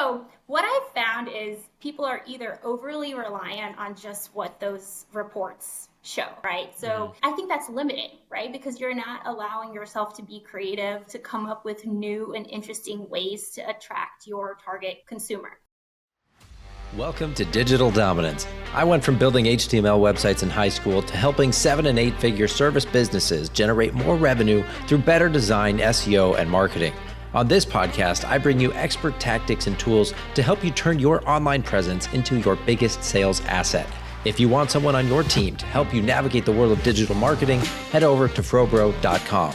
So what I've found is people are either overly reliant on just what those reports show, right? So I think that's limiting, right? Because you're not allowing yourself to be creative, to come up with new and interesting ways to attract your target consumer. Welcome to Digital Dominance. I went from building HTML websites in high school to helping 7- and 8-figure service businesses generate more revenue through better design, SEO, and marketing. On this podcast, I bring you expert tactics and tools to help you turn your online presence into your biggest sales asset. If you want someone on your team to help you navigate the world of digital marketing, head over to FroBro.com.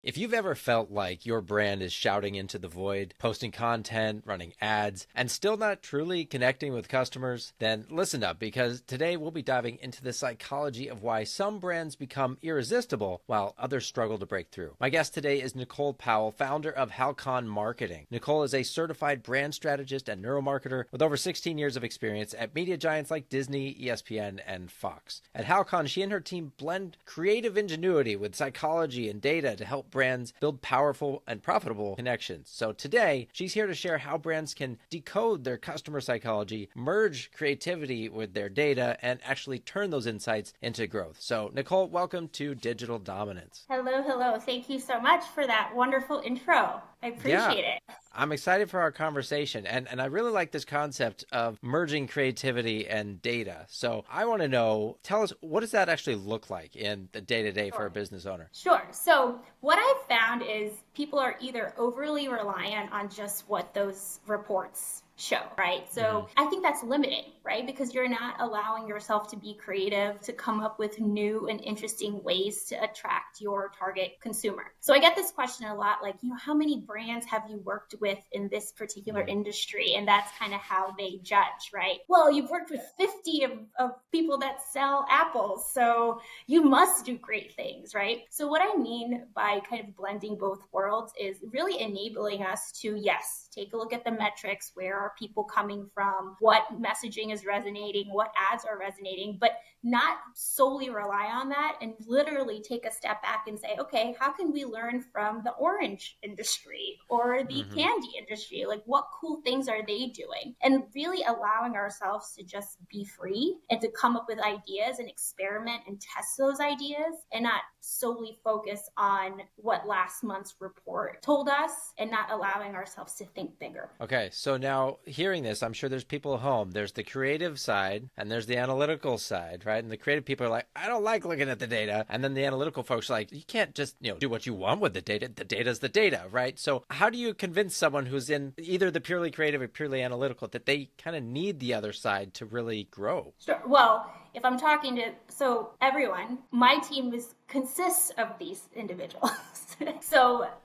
If you've ever felt like your brand is shouting into the void, posting content, running ads, and still not truly connecting with customers, then listen up, because today we'll be diving into the psychology of why some brands become irresistible while others struggle to break through. My guest today is Nicole Powell, founder of Halcon Marketing. Nicole is a certified brand strategist and neuromarketer with over 16 years of experience at media giants like Disney, ESPN, and Fox. At Halcon, she and her team blend creative ingenuity with psychology and data to help brands build powerful and profitable connections. So today, she's here to share how brands can decode their customer psychology, merge creativity with their data, and actually turn those insights into growth. So Nicole, welcome to Digital Dominance. Hello. Thank you so much for that wonderful intro. I appreciate it. I'm excited for our conversation, and I really like this concept of merging creativity and data. So I want to know, tell us, what does that actually look like in the day-to-day for a business owner? Sure. So what I've found is people are either overly reliant on just what those reports show, right? So I think that's limiting, right? Because you're not allowing yourself to be creative, to come up with new and interesting ways to attract your target consumer. So I get this question a lot, like, how many brands have you worked with in this particular industry? And that's kind of how they judge, right? Well, you've worked with 50 of people that sell apples, so you must do great things, right? So what I mean by kind of blending both worlds is really enabling us to, yes, take a look at the metrics. Where are people coming from? What messaging is resonating? What ads are resonating? But not solely rely on that, and literally take a step back and say, okay, how can we learn from the orange industry or the candy industry? Like, what cool things are they doing? And really allowing ourselves to just be free and to come up with ideas and experiment and test those ideas, and not solely focus on what last month's report told us, and not allowing ourselves to think bigger. Okay, so now hearing this, I'm sure there's people at home. There's the creative side and there's the analytical side, right? And the creative people are like, I don't like looking at the data. And then the analytical folks are like, you can't just, do what you want with the data. The data's the data, right? So how do you convince someone who's in either the purely creative or purely analytical that they kind of need the other side to really grow? Sure. Well, if I'm talking to, everyone, my team consists of these individuals.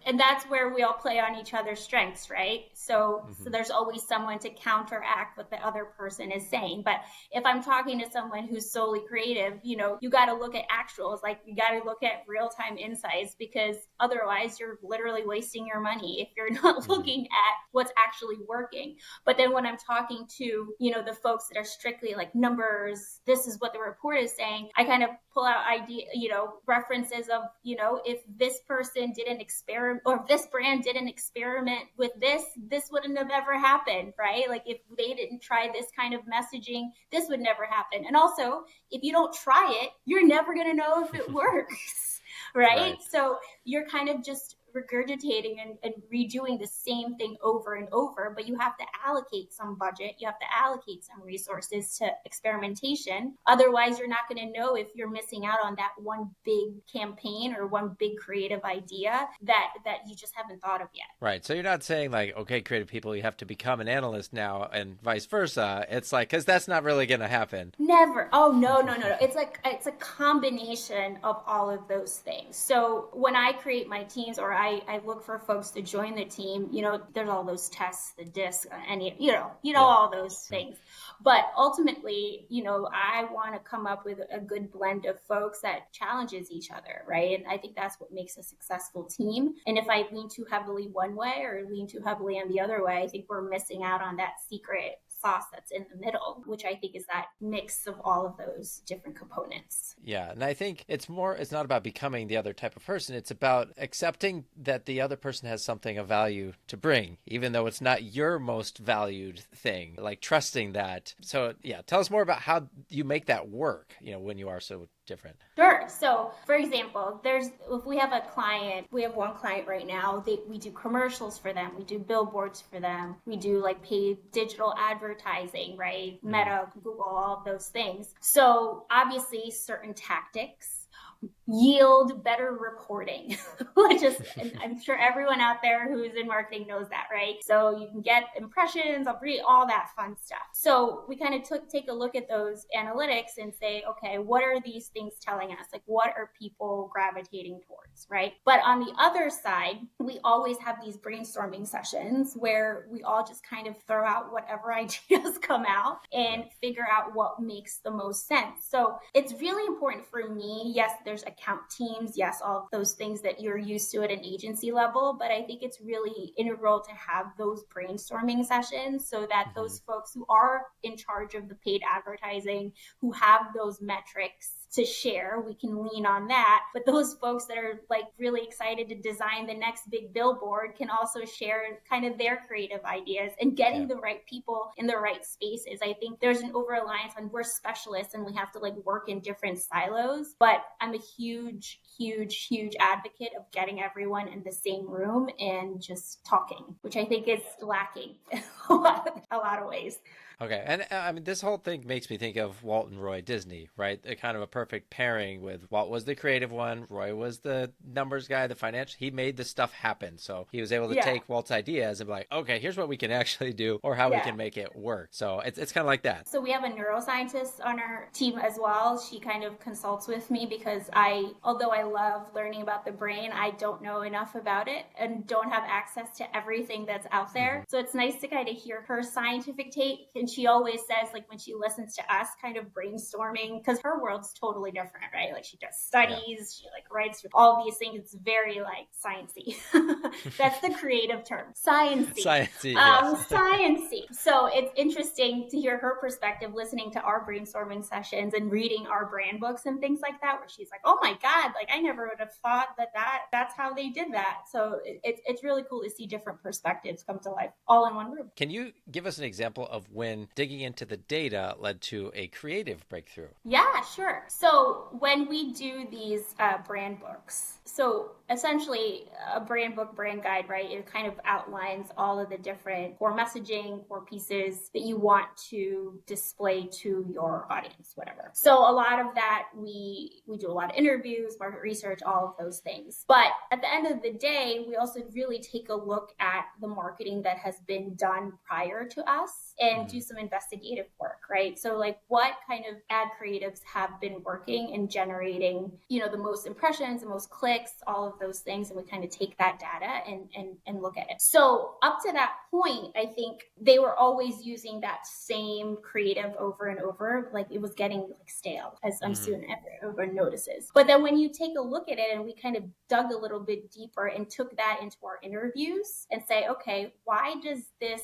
And that's where we all play on each other's strengths, right? So there's always someone to counteract what the other person is saying. But if I'm talking to someone who's solely creative, you got to look at actuals, like you got to look at real-time insights, because otherwise you're literally wasting your money if you're not looking at what's actually working. But then when I'm talking to, the folks that are strictly like numbers, this is what the report is saying, I kind of pull out references of, if this person didn't experiment, or if this brand didn't experiment with this wouldn't have ever happened, right? Like, if they didn't try this kind of messaging, this would never happen. And also, if you don't try it, you're never going to know if it works, right? So you're kind of just regurgitating and redoing the same thing over and over, but you have to allocate some budget, you have to allocate some resources to experimentation. Otherwise, you're not going to know if you're missing out on that one big campaign or one big creative idea that you just haven't thought of yet. Right. So you're not saying like, okay, creative people, you have to become an analyst now and vice versa. It's like, because that's not really going to happen. Never. Oh, no. It's a combination of all of those things. So when I create my teams, or I look for folks to join the team, there's all those tests, the disc, all those things. But ultimately, I want to come up with a good blend of folks that challenges each other, right? And I think that's what makes a successful team. And if I lean too heavily one way or lean too heavily on the other way, I think we're missing out on that secret sauce that's in the middle, which I think is that mix of all of those different components. Yeah. And I think it's not about becoming the other type of person. It's about accepting that the other person has something of value to bring, even though it's not your most valued thing, like trusting that. So yeah, tell us more about how you make that work, when you are so different. Sure. So, for example, if we have a client, we have one client right now, we do commercials for them, we do billboards for them, we do like paid digital advertising, right? Meta, Google, all of those things. So, obviously, certain tactics yield better reporting, which is, I'm sure everyone out there who's in marketing knows that, right? So you can get impressions, all that fun stuff. So we kind of take a look at those analytics and say, okay, what are these things telling us? Like, what are people gravitating towards, right? But on the other side, we always have these brainstorming sessions where we all just kind of throw out whatever ideas come out and figure out what makes the most sense. So it's really important for me. Yes, there's account teams, yes, all of those things that you're used to at an agency level, but I think it's really integral to have those brainstorming sessions so that those folks who are in charge of the paid advertising, who have those metrics to share, we can lean on that. But those folks that are like really excited to design the next big billboard can also share kind of their creative ideas, and getting the right people in the right spaces. I think there's an over reliance on we're specialists and we have to like work in different silos, but I'm a huge advocate of getting everyone in the same room and just talking, which I think is lacking in a lot of ways. Okay. And I mean, this whole thing makes me think of Walt and Roy Disney, right? They're kind of a perfect pairing with Walt was the creative one. Roy was the numbers guy, the financial. He made the stuff happen. So he was able to take Walt's ideas and be like, okay, here's what we can actually do or how we can make it work. So it's kind of like that. So we have a neuroscientist on our team as well. She kind of consults with me because although I love learning about the brain, I don't know enough about it and don't have access to everything that's out there. So it's nice to kind of hear her scientific take. And she always says, like, when she listens to us kind of brainstorming, because her world's totally different, right? Like, she does studies, she like writes all these things. It's very like sciencey. That's the creative term, sciencey. Sciencey. So it's interesting to hear her perspective, listening to our brainstorming sessions and reading our brand books and things like that, where she's like, oh my God, like I never would have thought that's how they did that. So it's really cool to see different perspectives come to life all in one room. Can you give us an example of when digging into the data led to a creative breakthrough? Yeah, sure. So when we do these brand books, so essentially a brand book, brand guide, right? It kind of outlines all of the different core messaging, core pieces that you want to display to your audience, whatever. So a lot of that, we do a lot of interviews, market research, all of those things. But at the end of the day, we also really take a look at the marketing that has been done prior to us and do some investigative work, right? So like what kind of ad creatives have been working and generating, the most impressions, the most clicks, all of those things. And we kind of take that data and look at it. So up to that point, I think they were always using that same creative over and over. Like it was getting like stale, as I'm soon everyone notices. But then when you take a look at it, and we kind of dug a little bit deeper and took that into our interviews and say, okay, why does this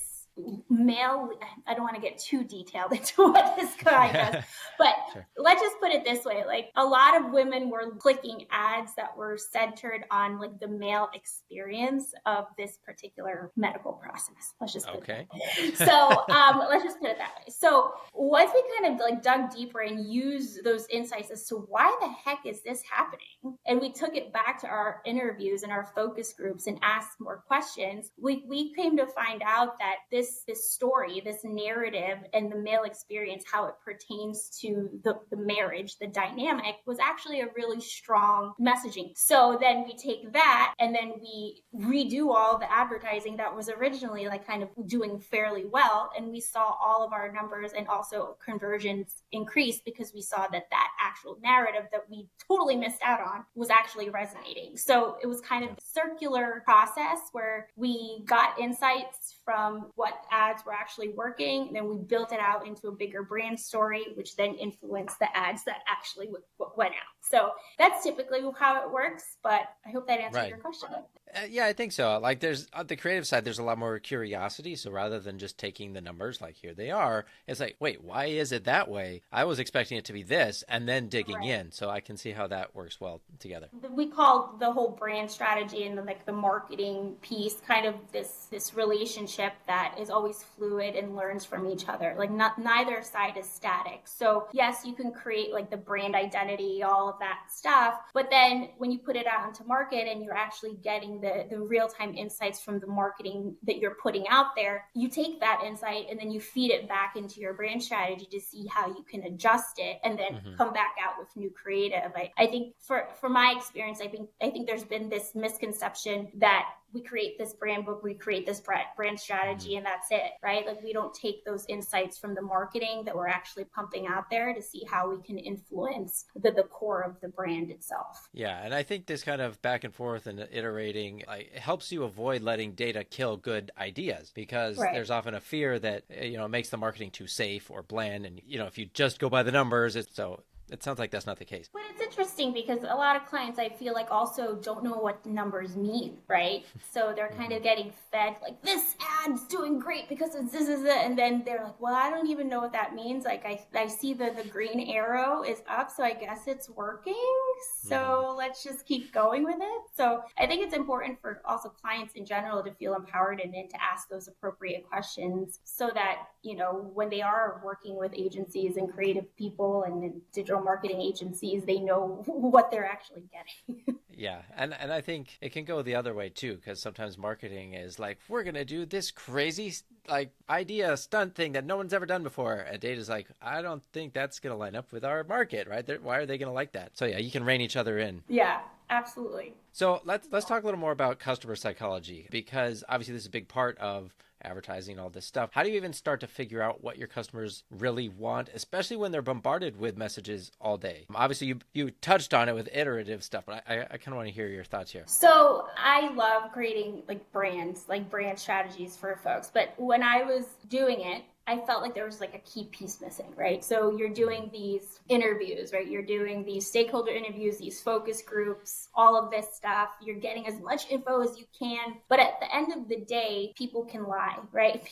male, I don't want to get too detailed into what this guy does, but let's just put it this way. Like a lot of women were clicking ads that were centered on like the male experience of this particular medical process. Let's just put it that way. So let's just put it that way. So once we kind of like dug deeper and used those insights as to why the heck is this happening, and we took it back to our interviews and our focus groups and asked more questions, we came to find out that this story, this narrative, and the male experience, how it pertains to the marriage, the dynamic, was actually a really strong messaging. So then we take that and then we redo all the advertising that was originally like kind of doing fairly well. And we saw all of our numbers and also conversions increase because we saw that actual narrative that we totally missed out on was actually resonating. So it was kind of a circular process where we got insights from what ads were actually working, and then we built it out into a bigger brand story, which then influenced the ads that actually went out. So that's typically how it works, but I hope that answered your question. Yeah, I think so. Like there's on the creative side, there's a lot more curiosity. So rather than just taking the numbers like here they are, it's like, wait, why is it that way? I was expecting it to be this and then digging Right. in. So I can see how that works well together. We call the whole brand strategy and the marketing piece kind of this relationship that is always fluid and learns from each other. Like neither side is static. So yes, you can create like the brand identity, all of that stuff, but then when you put it out into market and you're actually getting the real-time insights from the marketing that you're putting out there, you take that insight and then you feed it back into your brand strategy to see how you can adjust it and then come back out with new creative. I think for my experience, I think there's been this misconception that we create this brand book, we create this brand strategy, and that's it, right? Like we don't take those insights from the marketing that we're actually pumping out there to see how we can influence the core of the brand itself. Yeah, and I think this kind of back and forth and iterating like, it helps you avoid letting data kill good ideas because Right. there's often a fear that it makes the marketing too safe or bland, and if you just go by the numbers, it sounds like that's not the case. But it's interesting because a lot of clients I feel like also don't know what the numbers mean, right? So they're kind of getting fed like this ad's doing great because it's this is it, and then they're like, well, I don't even know what that means. Like I see the green arrow is up, so I guess it's working. So let's just keep going with it. So I think it's important for also clients in general to feel empowered and to ask those appropriate questions so that, when they are working with agencies and creative people and digital marketing agencies, they know what they're actually getting. Yeah, and I think it can go the other way too, because sometimes marketing is like, we're gonna do this crazy like idea stunt thing that no one's ever done before, and data's like, I don't think that's gonna line up with our market, right? Why are they gonna like that? So yeah, you can rein each other in. Yeah, absolutely. So let's talk a little more about customer psychology, because obviously this is a big part of advertising, all this stuff. How do you even start to figure out what your customers really want, especially when they're bombarded with messages all day? Obviously, you touched on it with iterative stuff, but I kind of want to hear your thoughts here. So I love creating like brand strategies for folks. But when I was doing it, I felt like there was like a key piece missing, right? So you're doing these interviews, right? You're doing these stakeholder interviews, these focus groups, all of this stuff. You're getting as much info as you can. But at the end of the day, people can lie, right?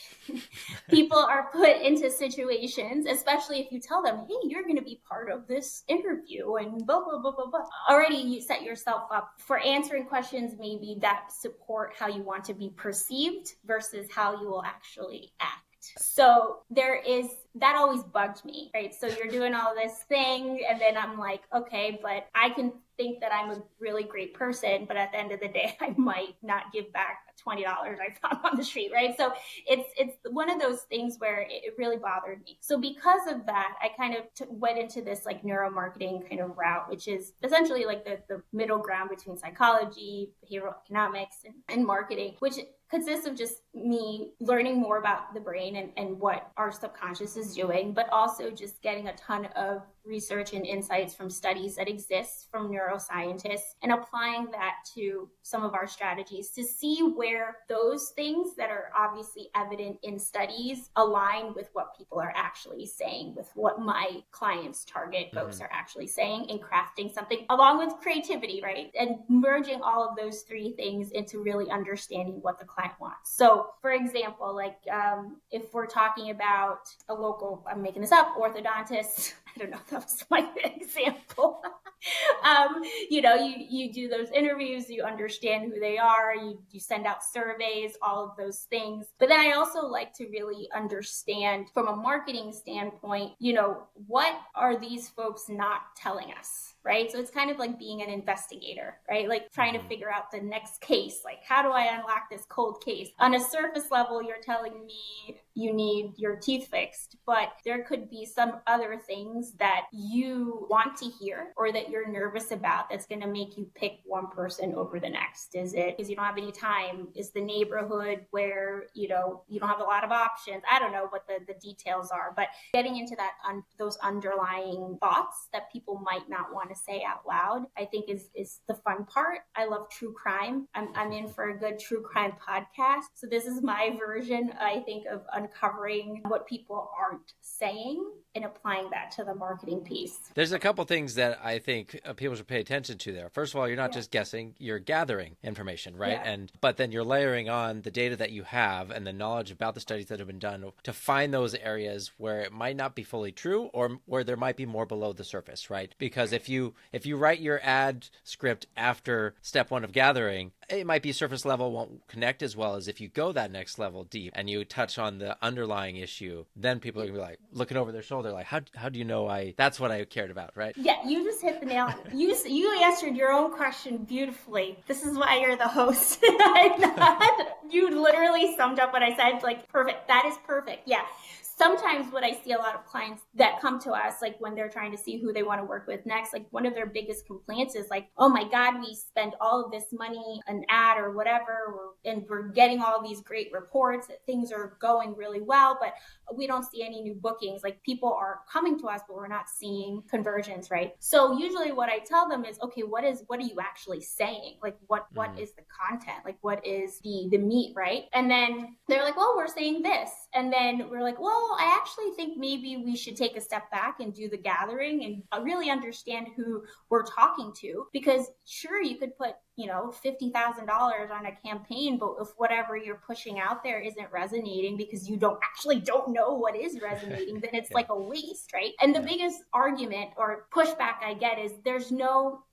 People are put into situations, especially if you tell them, hey, you're going to be part of this interview and blah, blah, blah, blah, blah. Already you set yourself up for answering questions maybe that support how you want to be perceived versus how you will actually act. So that always bugged me, right? So you're doing all this thing and then I'm like, okay, but I can think that I'm a really great person, but at the end of the day, I might not give back $20 I found on the street, right? So it's one of those things where it really bothered me. So because of that, I kind of went into this like neuromarketing kind of route, which is essentially like the middle ground between psychology, behavioral economics, and marketing, which consists of just me learning more about the brain and what our subconscious is doing, but also just getting a ton of research and insights from studies that exist from neuroscientists and applying that to some of our strategies to see where those things that are obviously evident in studies align with what people are actually saying, with what my clients' target folks are actually saying, and crafting something along with creativity, right? And merging all of those three things into really understanding what the client wants. So for example, like if we're talking about a local, I'm making this up, orthodontist, I don't know if that was my example. You do those interviews, you understand who they are, you send out surveys, all of those things. But then I also like to really understand from a marketing standpoint, what are these folks not telling us? Right. So it's kind of like being an investigator, right? Like trying to figure out the next case. Like, how do I unlock this cold case? On a surface level, you're telling me you need your teeth fixed, but there could be some other things that you want to hear or that you're nervous about that's going to make you pick one person over the next. Is it because you don't have any time? Is the neighborhood where, you don't have a lot of options? I don't know what the details are, but getting into that those underlying thoughts that people might not want want to say out loud, I think is the fun part. I love true crime. I'm in for a good true crime podcast. So this is my version, I think, of uncovering what people aren't saying and applying that to the marketing piece. There's a couple things that I think people should pay attention to there. First of all, you're not just guessing, you're gathering information, right? But then you're layering on the data that you have and the knowledge about the studies that have been done to find those areas where it might not be fully true or where there might be more below the surface, right? Because if you write your ad script after step one of gathering, it might be surface level, won't connect as well as if you go that next level deep and you touch on the underlying issue. Then people are gonna be like looking over their shoulder, like, how do you know that's what I cared about, right? Yeah, you just hit the nail on it. You answered your own question beautifully. This is why you're the host. I'm not. You literally summed up what I said, like, perfect. That is perfect. Yeah. Sometimes what I see a lot of clients that come to us, like when they're trying to see who they want to work with next, like one of their biggest complaints is like, oh my God, we spend all of this money, an ad or whatever, and we're getting all these great reports that things are going really well, but we don't see any new bookings. Like people are coming to us, but we're not seeing conversions, right? So usually what I tell them is, okay, what are you actually saying? Like what is the content? Like what is the meat, right? And then they're like, well, we're saying this. And then we're like, well, I actually think maybe we should take a step back and do the gathering and really understand who we're talking to. Because sure, you could put, $50,000 on a campaign, but if whatever you're pushing out there isn't resonating because you don't know what is resonating, then it's like a waste, right? And the biggest argument or pushback I get is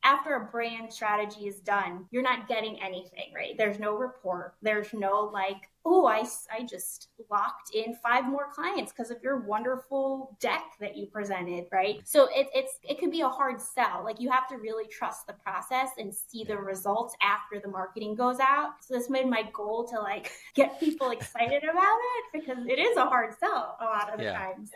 after a brand strategy is done, you're not getting anything, right? There's no report. There's no like, oh, I just locked in 5 more clients because of your wonderful deck that you presented, right? So it could be a hard sell. Like you have to really trust the process and see the results after the marketing goes out. So this made my goal to like get people excited about it because it is a hard sell a lot of the times.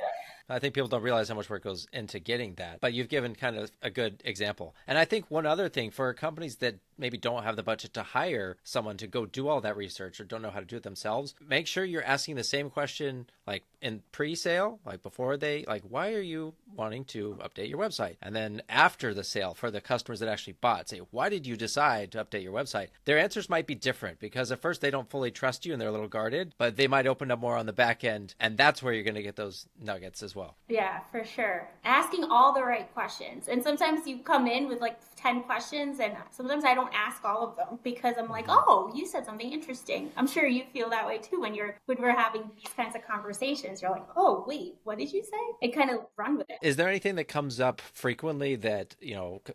I think people don't realize how much work goes into getting that, but you've given kind of a good example. And I think one other thing for companies that maybe don't have the budget to hire someone to go do all that research or don't know how to do it themselves, make sure you're asking the same question like in pre-sale, like before why are you wanting to update your website? And then after the sale for the customers that actually bought, say, why did you decide to update your website? Their answers might be different because at first they don't fully trust you and they're a little guarded, but they might open up more on the back end. And that's where you're going to get those nuggets as well. Yeah, for sure. Asking all the right questions. And sometimes you come in with like 10 questions and sometimes I don't ask all of them because I'm like, oh, you said something interesting. I'm sure you feel that way too when we're having these kinds of conversations. You're like, oh, wait, what did you say? And kind of run with it. Is there anything that comes up frequently that,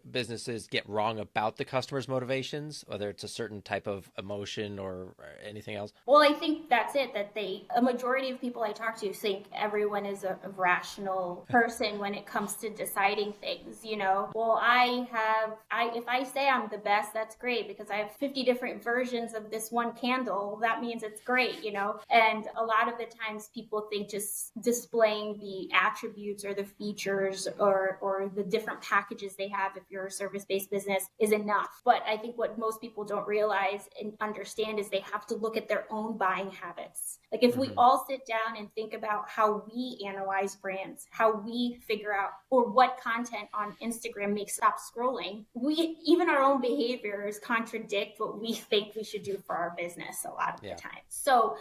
businesses get wrong about the customer's motivations, whether it's a certain type of emotion or anything else? Well, I think that's it, that a majority of people I talk to think everyone is a rational person when it comes to deciding things, Well, if I say I'm the best, that's great because I have 50 different versions of this one candle. That means it's great, And a lot of the times people think just displaying the attributes or the features or the different packages they have if you're a service-based business is enough. But I think what most people don't realize and understand is they have to look at their own buying habits. Like if we all sit down and think about how we analyze brands, how we figure out or what content on Instagram makes stop scrolling, even our own behaviors contradict what we think we should do for our business a lot of the time. So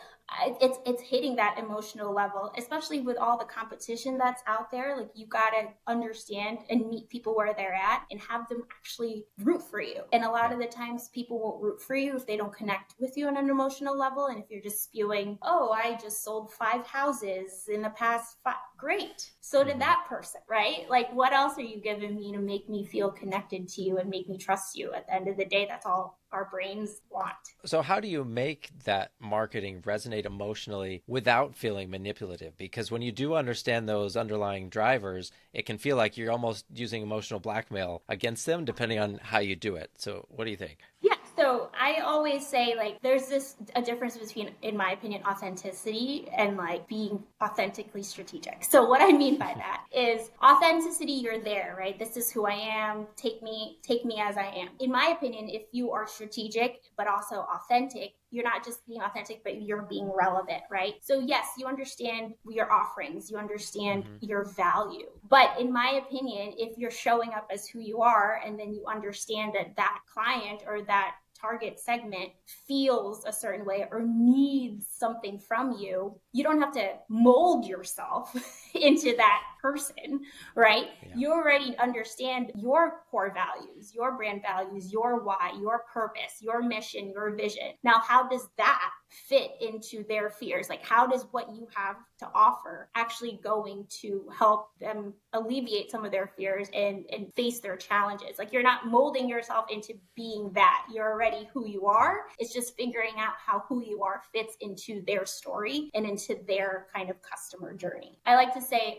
it's hitting that emotional level, especially with all the competition that's out there. Like you got to understand and meet people where they're at and have them actually root for you. And a lot of the times people won't root for you if they don't connect with you on an emotional level. And if you're just spewing, oh, I just sold 5 houses in the past 5, great. So did that person, right? Like what else are you giving me to make me feel connected to you and make me trust you? At the end of the day, that's all our brains want. So how do you make that marketing resonate emotionally without feeling manipulative? Because when you do understand those underlying drivers, it can feel like you're almost using emotional blackmail against them, depending on how you do it. So what do you think? Yeah. So I always say like there's a difference between, in my opinion, authenticity and like being authentically strategic. So what I mean by that is authenticity, you're there, right? This is who I am. Take me as I am. In my opinion, if you are strategic but also authentic, you're not just being authentic, but you're being relevant, right? So yes, you understand your offerings, you understand your value. But in my opinion, if you're showing up as who you are, and then you understand that that client or that target segment feels a certain way or needs something from you, you don't have to mold yourself into that person, right? Yeah. You already understand your core values, your brand values, your why, your purpose, your mission, your vision. Now, how does that fit into their fears? Like, how does what you have to offer actually going to help them alleviate some of their fears and face their challenges? Like, you're not molding yourself into being that. You're already who you are. It's just figuring out how who you are fits into their story and into their kind of customer journey. I like to say,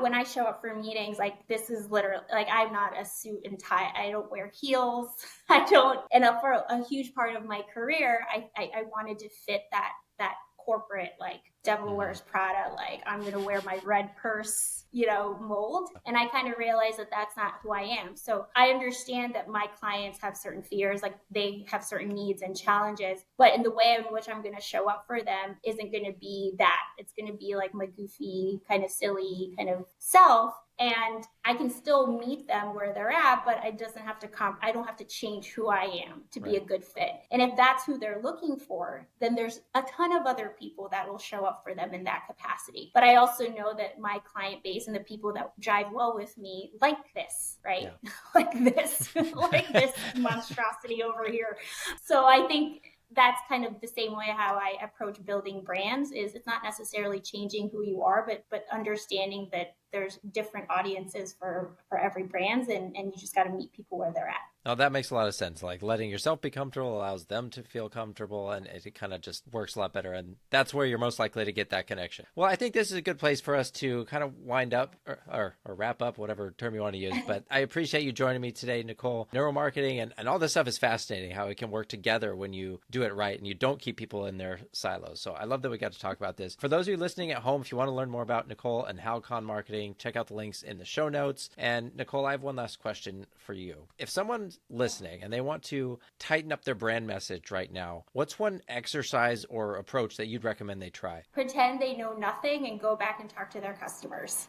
when I show up for meetings, like, this is literally, like, I'm not a suit and tie. I don't wear heels. I don't. And for a huge part of my career, I wanted to fit that corporate, like, devil wears Prada, like, I'm going to wear my red purse, mold. And I kind of realized that that's not who I am. So I understand that my clients have certain fears, like, they have certain needs and challenges, but in the way in which I'm going to show up for them isn't going to be that. It's going to be like my goofy, kind of silly kind of self. And I can still meet them where they're at, but I don't have to change who I am to be a good fit. And if that's who they're looking for, then there's a ton of other people that will show up for them in that capacity. But I also know that my client base and the people that jive well with me like this, right? Yeah. like this monstrosity over here. So I think that's kind of the same way how I approach building brands. Is it's not necessarily changing who you are, but understanding that there's different audiences for every brand, and you just got to meet people where they're at. Oh, that makes a lot of sense. Like, letting yourself be comfortable allows them to feel comfortable, and it kind of just works a lot better. And that's where you're most likely to get that connection. Well, I think this is a good place for us to kind of wind up or wrap up, whatever term you want to use. But I appreciate you joining me today, Nicole. Neuromarketing and all this stuff is fascinating, how it can work together when you do it right and you don't keep people in their silos. So I love that we got to talk about this. For those of you listening at home, if you want to learn more about Nicole and Halcon Marketing, check out the links in the show notes. And Nicole, I have one last question for you. If someone's listening and they want to tighten up their brand message right now, what's one exercise or approach that you'd recommend they try? Pretend they know nothing and go back and talk to their customers.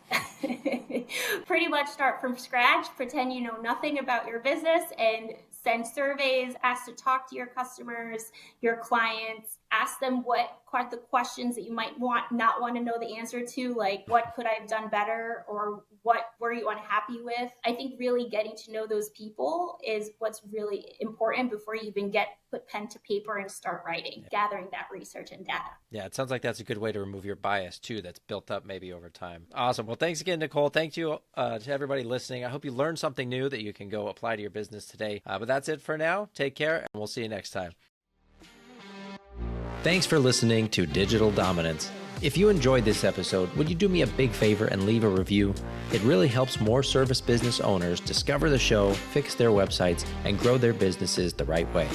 Pretty much start from scratch. Pretend you know nothing about your business and send surveys, ask to talk to your customers, your clients, ask them what are the questions that you might not want to know the answer to, like, what could I have done better, or what were you unhappy with? I think really getting to know those people is what's really important before you even put pen to paper and start writing, gathering that research and data. Yeah, it sounds like that's a good way to remove your bias too that's built up maybe over time. Awesome. Well, thanks again, Nicole. Thank you to everybody listening. I hope you learned something new that you can go apply to your business today. But that's it for now. Take care, and we'll see you next time. Thanks for listening to Digital Dominance. If you enjoyed this episode, would you do me a big favor and leave a review? It really helps more service business owners discover the show, fix their websites, and grow their businesses the right way.